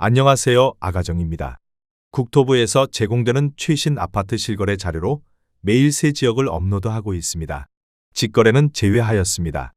안녕하세요, 아가정입니다. 국토부에서 제공되는 최신 아파트 실거래 자료로 매일 새 지역을 업로드하고 있습니다. 직거래는 제외하였습니다.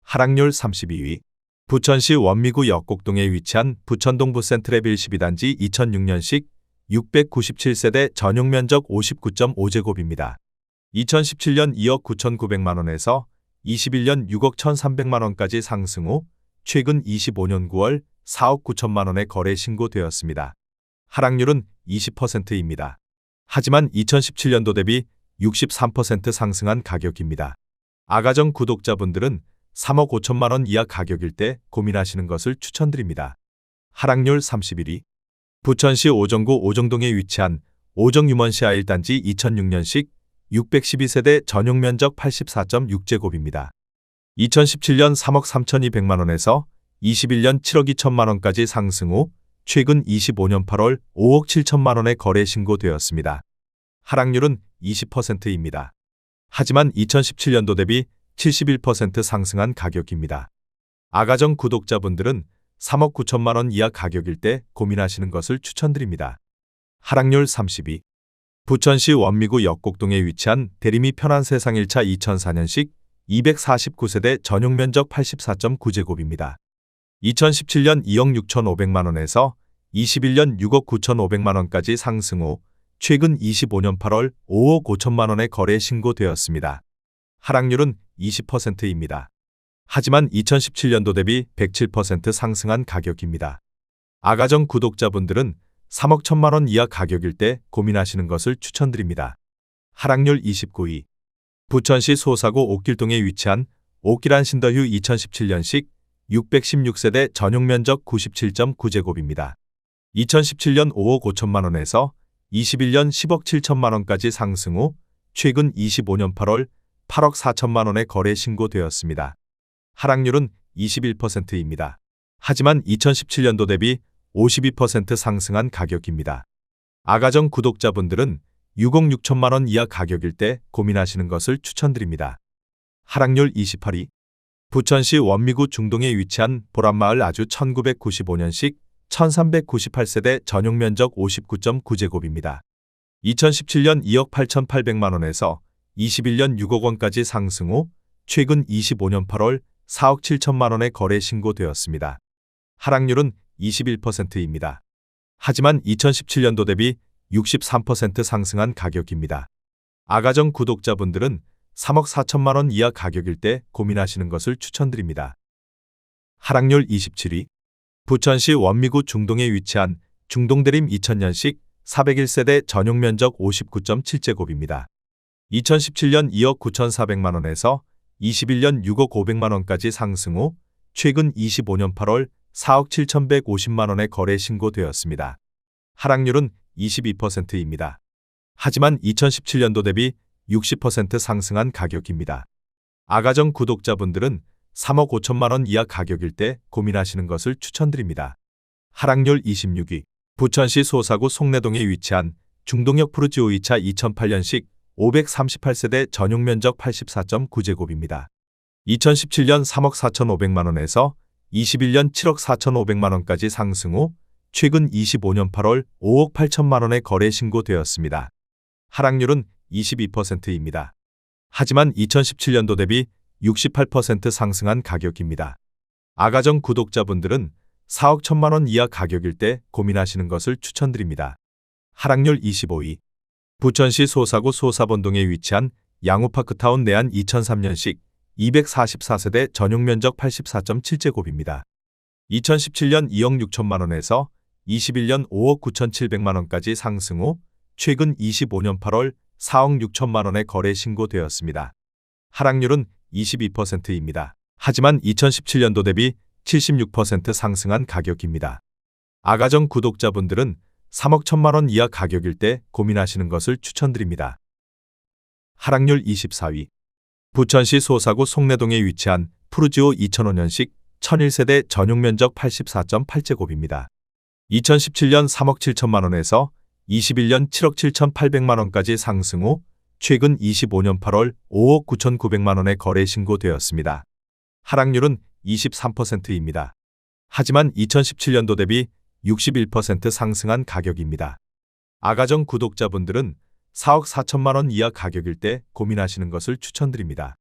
하락률 32위. 부천시 원미구 역곡동에 위치한 부천동부 센트레빌 12단지 2006년식 697세대 전용 면적 59.5제곱입니다. 2017년 2억 9,900만 원에서 21년 6억 1,300만 원까지 상승 후 최근 25년 9월 4억 9천만 원에 거래 신고되었습니다. 하락률은 20%입니다. 하지만 2017년도 대비 63% 상승한 가격입니다. 아가정 구독자분들은 3억 5천만 원 이하 가격일 때 고민하시는 것을 추천드립니다. 하락률 31위. 부천시 오정구 오정동에 위치한 오정유먼시아 1단지 2006년식 612세대 전용 면적 84.6제곱입니다. 2017년 3억 3,200만 원에서 21년 7억 2천만 원까지 상승 후 최근 25년 8월 5억 7천만 원에 거래 신고되었습니다. 하락률은 20%입니다. 하지만 2017년도 대비 71% 상승한 가격입니다. 아가정 구독자분들은 3억 9천만 원 이하 가격일 때 고민하시는 것을 추천드립니다. 하락률 30위. 부천시 원미구 역곡동에 위치한 대림이 편한 세상 1차 2004년식 249세대 전용 면적 84.9제곱입니다. 2017년 2억 6,500만 원에서 21년 6억 9,500만 원까지 상승 후 최근 25년 8월 5억 5천만 원에 거래 신고되었습니다. 하락률은 20%입니다. 하지만 2017년도 대비 107% 상승한 가격입니다. 아가정 구독자분들은 3억 1천만 원 이하 가격일 때 고민하시는 것을 추천드립니다. 하락률 29위. 부천시 소사구 옥길동에 위치한 옥길한 신더휴 2017년식 616세대 전용 면적 97.9제곱입니다. 2017년 5억 5천만 원에서 21년 10억 7천만 원까지 상승 후 최근 25년 8월 8억 4천만 원에 거래 신고되었습니다. 하락률은 21%입니다. 하지만 2017년도 대비 52% 상승한 가격입니다. 아가정 구독자분들은 6억 6천만 원 이하 가격일 때 고민하시는 것을 추천드립니다. 하락률 28위. 부천시 원미구 중동에 위치한 보람마을 아주 1995년식 1398세대 전용 면적 59.9제곱입니다. 2017년 2억 8,800만 원에서 21년 6억 원까지 상승 후 최근 25년 8월 4억 7천만 원에 거래 신고되었습니다. 하락률은 21%입니다. 하지만 2017년도 대비 63% 상승한 가격입니다. 아가정 구독자분들은 3억 4천만 원 이하 가격일 때 고민하시는 것을 추천드립니다. 하락률 27위. 부천시 원미구 중동에 위치한 중동대림 2000년식 401세대 전용 면적 59.7제곱입니다. 2017년 2억 9,400만 원에서 21년 6억 500만 원까지 상승 후 최근 25년 8월 4억 7,150만 원에 거래 신고되었습니다. 하락률은 22%입니다. 하지만 2017년도 대비 60% 상승한 가격입니다. 아가정 구독자분들은 3억 5천만 원 이하 가격일 때 고민하시는 것을 추천드립니다. 하락률 26위. 부천시 소사구 송내동에 위치한 중동역 푸르지오 2차 2008년식 538세대 전용 면적 84.9제곱입니다. 2017년 3억 4,500만 원에서 21년 7억 4,500만 원까지 상승 후 최근 25년 8월 5억 8천만 원에 거래 신고되었습니다. 하락률은 22%입니다. 하지만 2017년도 대비 68% 상승한 가격입니다. 아가정 구독자분들은 4억 1천만 원 이하 가격일 때 고민하시는 것을 추천드립니다. 하락률 25위. 부천시 소사구 소사본동에 위치한 양호파크타운 내안 2003년식 244세대 전용 면적 84.7제곱입니다. 2017년 2억 6천만 원에서 21년 5억 9,700만 원까지 상승 후 최근 25년 8월 4억 6천만 원에 거래 신고되었습니다. 하락률은 22%입니다. 하지만 2017년도 대비 76% 상승한 가격입니다. 아가정 구독자분들은 3억 1천만 원 이하 가격일 때 고민하시는 것을 추천드립니다. 하락률 24위. 부천시 소사구 송내동에 위치한 푸르지오 2005년식 1001세대 전용 면적 84.8제곱입니다. 2017년 3억 7천만 원에서 21년 7억 7,800만 원까지 상승 후 최근 25년 8월 5억 9,900만 원에 거래 신고되었습니다. 하락률은 23%입니다. 하지만 2017년도 대비 61% 상승한 가격입니다. 아가정 구독자분들은 4억 4천만 원 이하 가격일 때 고민하시는 것을 추천드립니다.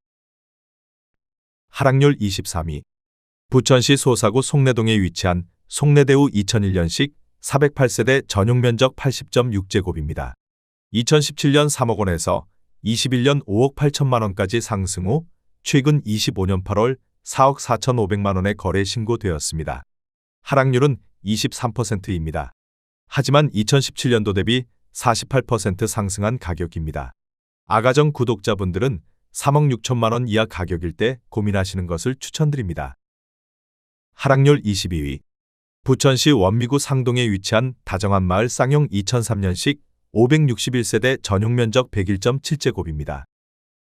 하락률 23위. 부천시 소사구 송내동에 위치한 송내대우 2001년식 408세대 전용 면적 80.6제곱입니다. 2017년 3억 원에서 21년 5억 8천만 원까지 상승 후 최근 25년 8월 4억 4,500만 원에 거래 신고되었습니다. 하락률은 23%입니다. 하지만 2017년도 대비 48% 상승한 가격입니다. 아가정 구독자분들은 3억 6천만 원 이하 가격일 때 고민하시는 것을 추천드립니다. 하락률 22위. 부천시 원미구 상동에 위치한 다정한마을 쌍용 2003년식 561세대 전용 면적 101.7제곱입니다.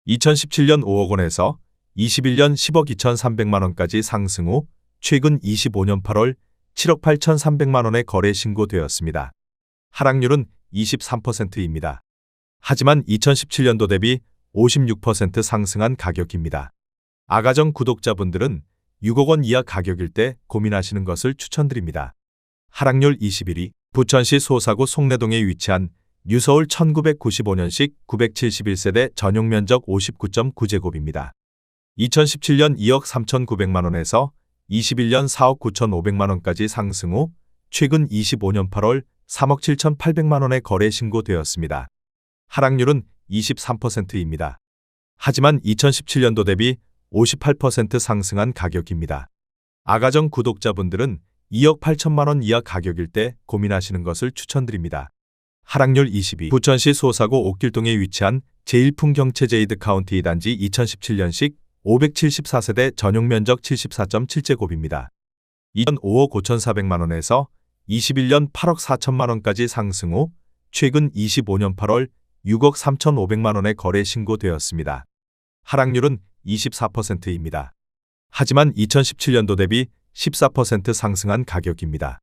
2017년 5억 원에서 21년 10억 2,300만 원까지 상승 후 최근 25년 8월 7억 8,300만 원에 거래 신고되었습니다. 하락률은 23%입니다. 하지만 2017년도 대비 56% 상승한 가격입니다. 아가정 구독자분들은 6억 원 이하 가격일 때 고민하시는 것을 추천드립니다. 하락률 21위. 부천시 소사구 송내동에 위치한 뉴서울 1995년식 971세대 전용 면적 59.9제곱입니다. 2017년 2억 3,900만 원에서 21년 4억 9,500만 원까지 상승 후 최근 25년 8월 3억 7,800만 원에 거래 신고되었습니다. 하락률은 23%입니다. 하지만 2017년도 대비 58% 상승한 가격입니다. 아가정 구독자분들은 2억 8천만 원 이하 가격일 때 고민하시는 것을 추천드립니다. 하락률 22. 부천시 소사구 옥길동에 위치한 제1풍경채 제이드 카운티 단지 2017년식 574세대 전용 면적 74.7제곱입니다. 2005억 5,400만 원에서 21년 8억 4천만 원까지 상승 후 최근 25년 8월 6억 3,500만 원에 거래 신고되었습니다. 하락률은 24%입니다. 하지만 2017년도 대비 14% 상승한 가격입니다.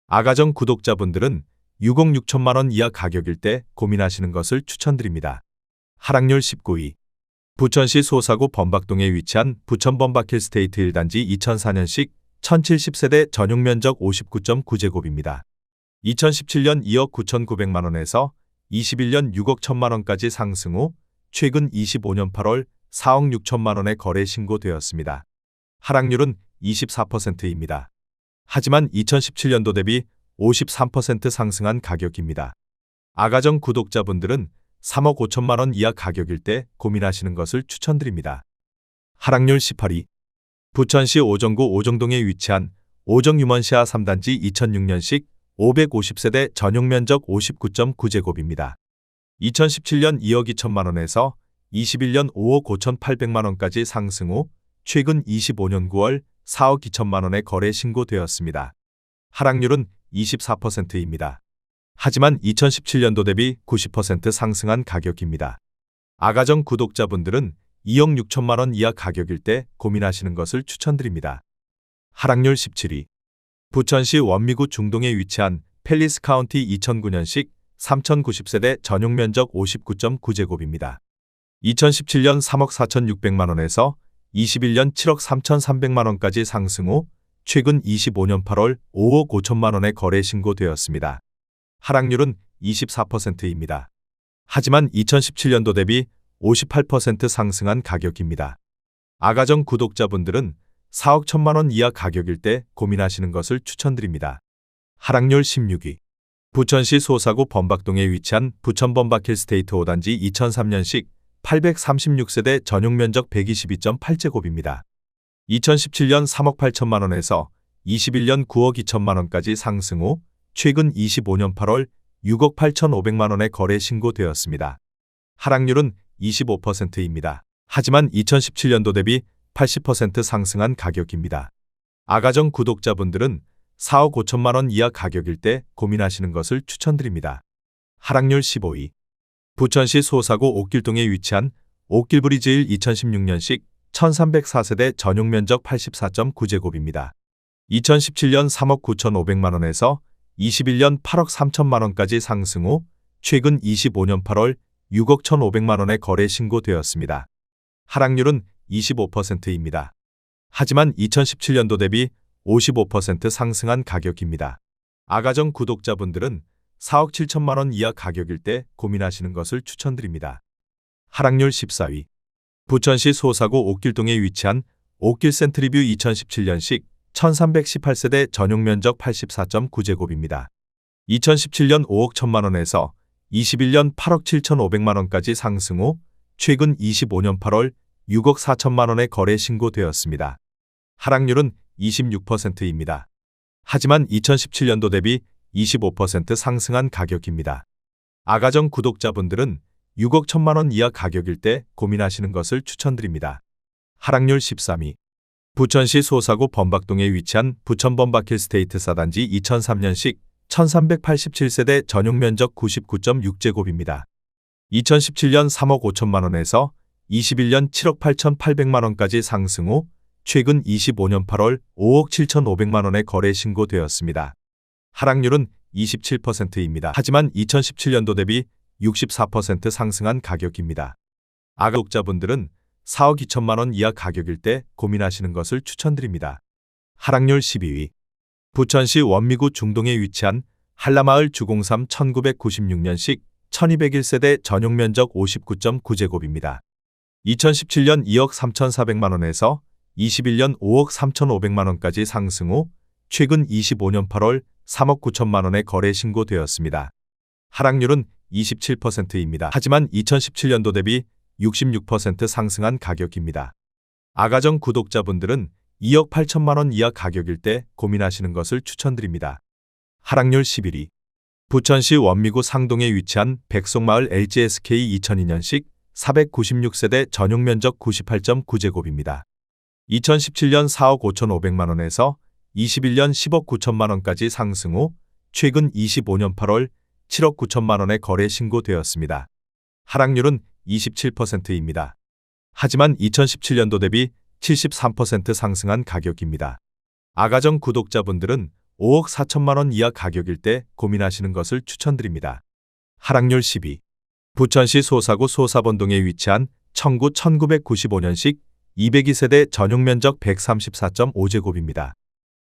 아가정 구독자분들은 6억 6천만 원 이하 가격일 때 고민하시는 것을 추천드립니다. 하락률 19위. 부천시 소사구 범박동에 위치한 부천 범박힐스테이트 1단지 2004년식 1070세대 전용 면적 59.9제곱입니다. 2017년 2억 9,900만 원에서 21년 6억 1천만 원까지 상승 후 최근 25년 8월 4억 6천만 원에 거래 신고되었습니다. 하락률은 24%입니다. 하지만 2017년도 대비 53% 상승한 가격입니다. 아가정 구독자분들은 3억 5천만 원 이하 가격일 때 고민하시는 것을 추천드립니다. 하락률 18위. 부천시 오정구 오정동에 위치한 오정유먼시아 3단지 2006년식 550세대 전용 면적 59.9제곱입니다. 2017년 2억 2천만 원에서 21년 5억 5,800만 원까지 상승 후 최근 25년 9월 4억 2천만 원에 거래 신고되었습니다. 하락률은 24%입니다. 하지만 2017년도 대비 90% 상승한 가격입니다. 아가정 구독자분들은 2억 6천만 원 이하 가격일 때 고민하시는 것을 추천드립니다. 하락률 17위. 부천시 원미구 중동에 위치한 팰리스 카운티 2009년식 3090세대 전용 면적 59.9제곱입니다. 2017년 3억 4,600만 원에서 21년 7억 3,300만 원까지 상승 후 최근 25년 8월 5억 5천만 원에 거래 신고되었습니다. 하락률은 24%입니다. 하지만 2017년도 대비 58% 상승한 가격입니다. 아가정 구독자분들은 4억 1천만 원 이하 가격일 때 고민하시는 것을 추천드립니다. 하락률 16위. 부천시 소사구 범박동에 위치한 부천 범박힐스테이트 5단지 2003년식 836세대 전용 면적 122.8제곱입니다. 2017년 3억 8천만 원에서 21년 9억 2천만 원까지 상승 후 최근 25년 8월 6억 8,500만 원에 거래 신고되었습니다. 하락률은 25%입니다. 하지만 2017년도 대비 80% 상승한 가격입니다. 아가정 구독자분들은 4억 5천만 원 이하 가격일 때 고민하시는 것을 추천드립니다. 하락률 15위. 부천시 소사구 옥길동에 위치한 옥길브리즈 1 2016년식 1304세대 전용 면적 84.9제곱입니다. 2017년 3억 9,500만 원에서 21년 8억 3천만 원까지 상승 후 최근 25년 8월 6억 1,500만 원에 거래 신고되었습니다. 하락률은 25%입니다. 하지만 2017년도 대비 55% 상승한 가격입니다. 아가정 구독자분들은 4억 7천만 원 이하 가격일 때 고민하시는 것을 추천드립니다. 하락률 14위. 부천시 소사구 옥길동에 위치한 옥길 센트리뷰 2017년식 1318세대 전용 면적 84.9제곱입니다. 2017년 5억 1천만 원에서 21년 8억 7천5백만 원까지 상승 후 최근 25년 8월 6억 4천만 원에 거래 신고되었습니다. 하락률은 26%입니다. 하지만 2017년도 대비 25% 상승한 가격입니다. 아가정 구독자분들은 6억 1천만 원 이하 가격일 때 고민하시는 것을 추천드립니다. 하락률 13위. 부천시 소사구 범박동에 위치한 부천 범박힐 스테이트 4단지 2003년식 1387세대 전용 면적 99.6제곱입니다. 2017년 3억 5천만 원에서 21년 7억 8천8백만 원까지 상승 후 최근 25년 8월 5억 7천5백만 원에 거래 신고되었습니다. 하락률은 27%입니다. 하지만 2017년도 대비 64% 상승한 가격입니다. 아가독자분들은 4억 2천만 원 이하 가격일 때 고민하시는 것을 추천드립니다. 하락률 12위. 부천시 원미구 중동에 위치한 한라마을 주공삼 1996년식 1201세대 전용 면적 59.9제곱입니다. 2017년 2억 3천4백만 원에서 21년 5억 3천5백만 원까지 상승 후 최근 25년 8월 3억 9천만 원에 거래 신고되었습니다. 하락률은 27%입니다. 하지만 2017년도 대비 66% 상승한 가격입니다. 아가정 구독자분들은 2억 8천만 원 이하 가격일 때 고민하시는 것을 추천드립니다. 하락률 11위. 부천시 원미구 상동에 위치한 백송마을 LGSK 2002년식 496세대 전용 면적 98.9제곱입니다. 2017년 4억 5천5백만 원에서 21년 10억 9천만 원까지 상승 후 최근 25년 8월 7억 9천만 원에 거래 신고되었습니다. 하락률은 27%입니다. 하지만 2017년도 대비 73% 상승한 가격입니다. 아가정 구독자분들은 5억 4천만 원 이하 가격일 때 고민하시는 것을 추천드립니다. 하락률 10위. 부천시 소사구 소사본동에 위치한 청구 1995년식 202세대 전용 면적 134.5제곱입니다.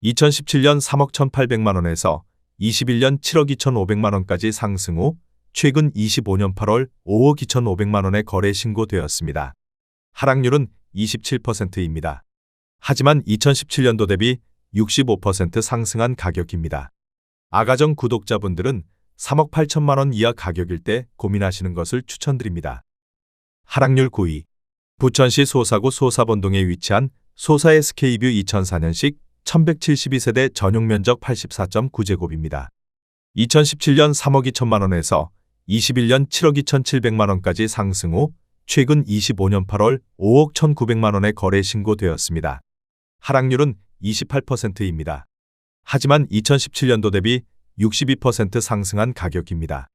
2017년 3억 1,800만 원에서 21년 7억 2천5백만 원까지 상승 후 최근 25년 8월 5억 2천5백만 원에 거래 신고되었습니다. 하락률은 27%입니다. 하지만 2017년도 대비 65% 상승한 가격입니다. 아가정 구독자분들은 3억 8천만 원 이하 가격일 때 고민하시는 것을 추천드립니다. 하락률 9위. 부천시 소사구 소사본동에 위치한 소사 SK뷰 2004년식 1172세대 전용 면적 84.9제곱입니다. 2017년 3억 2천만 원에서 21년 7억 2천7백만 원까지 상승 후 최근 25년 8월 5억 1,900만 원에 거래 신고되었습니다. 하락률은 28%입니다. 하지만 2017년도 대비 62% 상승한 가격입니다.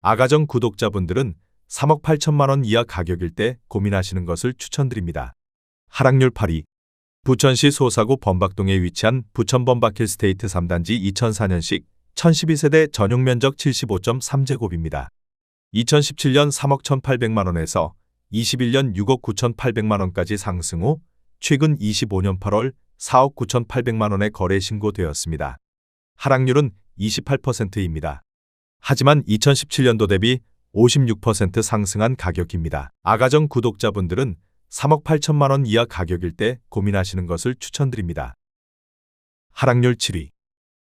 아가정 구독자분들은 3억 8천만 원 이하 가격일 때 고민하시는 것을 추천드립니다. 하락률 8위. 부천시 소사구 범박동에 위치한 부천 범박힐 스테이트 3단지 2004년식 1012세대 전용 면적 75.3제곱입니다. 2017년 3억 1,800만 원에서 21년 6억 9천8백만 원까지 상승 후 최근 25년 8월 4억 9천8백만 원에 거래 신고되었습니다. 하락률은 28%입니다. 하지만 2017년도 대비 56% 상승한 가격입니다. 아가정 구독자분들은 3억 8천만 원 이하 가격일 때 고민하시는 것을 추천드립니다. 하락률 7위.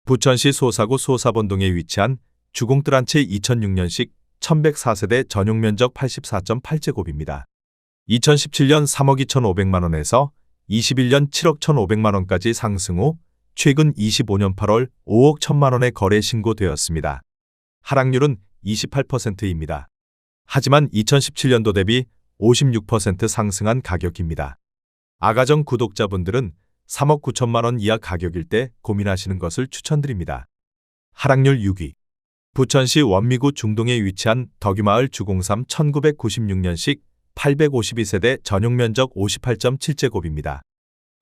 부천시 소사구 소사본동에 위치한 주공뜰 한 채 2006년식 1104세대 전용 면적 84.8제곱입니다. 2017년 3억 2천5백만 원에서 21년 7억 1,500만 원까지 상승 후 최근 25년 8월 5억 1천만 원에 거래 신고되었습니다. 하락률은 28%입니다. 하지만 2017년도 대비 56% 상승한 가격입니다. 아가정 구독자분들은 3억 9천만 원 이하 가격일 때 고민하시는 것을 추천드립니다. 하락률 6위. 부천시 원미구 중동에 위치한 덕유마을 주공삼 1996년식 852세대 전용 면적 58.7제곱입니다.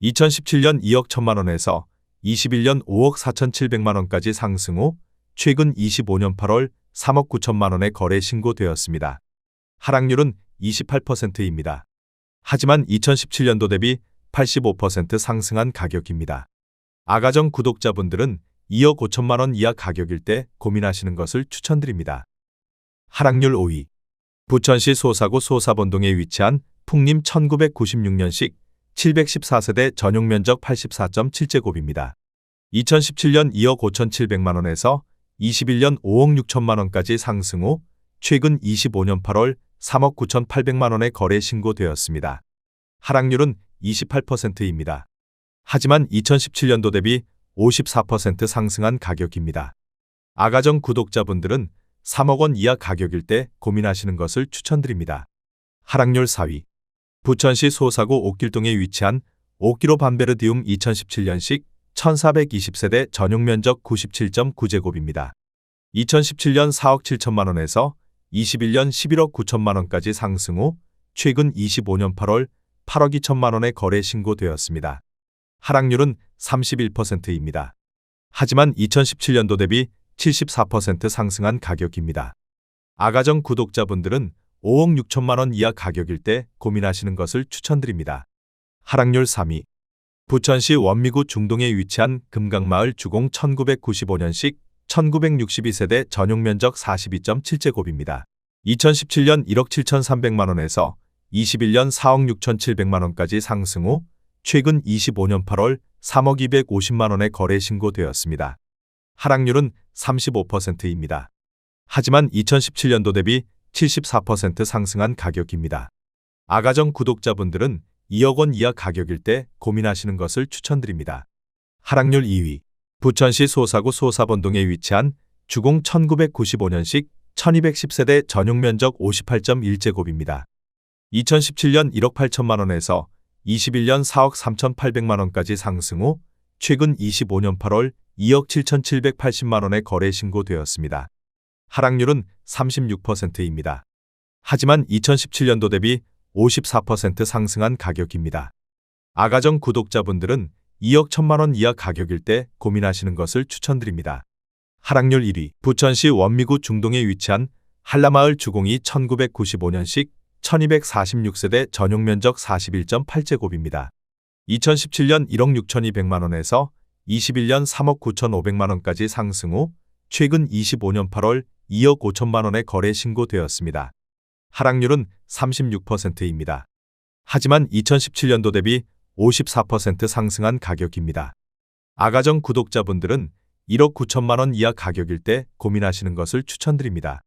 2017년 2억 1천만 원에서 21년 5억 4천7백만 원까지 상승 후 최근 25년 8월 3억 9천만 원에 거래 신고되었습니다. 하락률은 28%입니다. 하지만 2017년도 대비 85% 상승한 가격입니다. 아가정 구독자분들은 2억 5천만 원 이하 가격일 때 고민하시는 것을 추천드립니다. 하락률 5위. 부천시 소사구 소사본동에 위치한 풍림 1996년식 714세대 전용 면적 84.7제곱입니다. 2017년 2억 5,700만 원에서 21년 5억 6천만 원까지 상승 후 최근 25년 8월 3억 9,800만 원에 거래 신고되었습니다. 하락률은 28%입니다. 하지만 2017년도 대비 54% 상승한 가격입니다. 아가정 구독자분들은 3억 원 이하 가격일 때 고민하시는 것을 추천드립니다. 하락률 4위. 부천시 소사구 옥길동에 위치한 옥기로 반베르디움 2017년식 1420세대 전용 면적 97.9제곱입니다. 2017년 4억 7천만 원에서 21년 11억 9천만 원까지 상승 후 최근 25년 8월 8억 2천만 원에 거래 신고되었습니다. 하락률은 31%입니다. 하지만 2017년도 대비 74% 상승한 가격입니다. 아가정 구독자분들은 5억 6천만 원 이하 가격일 때 고민하시는 것을 추천드립니다. 하락률 3위. 부천시 원미구 중동에 위치한 금강마을 주공 1995년식 1962세대 전용 면적 42.7제곱입니다. 2017년 1억 7,300만 원에서 21년 4억 6,700만 원까지 상승 후 최근 25년 8월 3억 250만 원에 거래 신고되었습니다. 하락률은 35%입니다. 하지만 2017년도 대비 74% 상승한 가격입니다. 아가정 구독자분들은 2억 원 이하 가격일 때 고민하시는 것을 추천드립니다. 하락률 2위. 부천시 소사구 소사본동에 위치한 주공 1995년식 1210세대 전용 면적 58.1제곱입니다. 2017년 1억 8천만 원에서 21년 4억 3,800만 원까지 상승 후 최근 25년 8월 2억 7,780만 원에 거래 신고되었습니다. 하락률은 36%입니다. 하지만 2017년도 대비 54% 상승한 가격입니다. 아가정 구독자분들은 2억 1천만 원 이하 가격일 때 고민하시는 것을 추천드립니다. 하락률 1위. 부천시 원미구 중동에 위치한 한라마을 주공이 1995년식 1246세대 전용 면적 41.8제곱입니다. 2017년 1억 6,200만 원에서 21년 3억 9,500만 원까지 상승 후 최근 25년 8월 2억 5천만 원에 거래 신고되었습니다. 하락률은 36%입니다. 하지만 2017년도 대비 54% 상승한 가격입니다. 아가정 구독자분들은 1억 9천만 원 이하 가격일 때 고민하시는 것을 추천드립니다.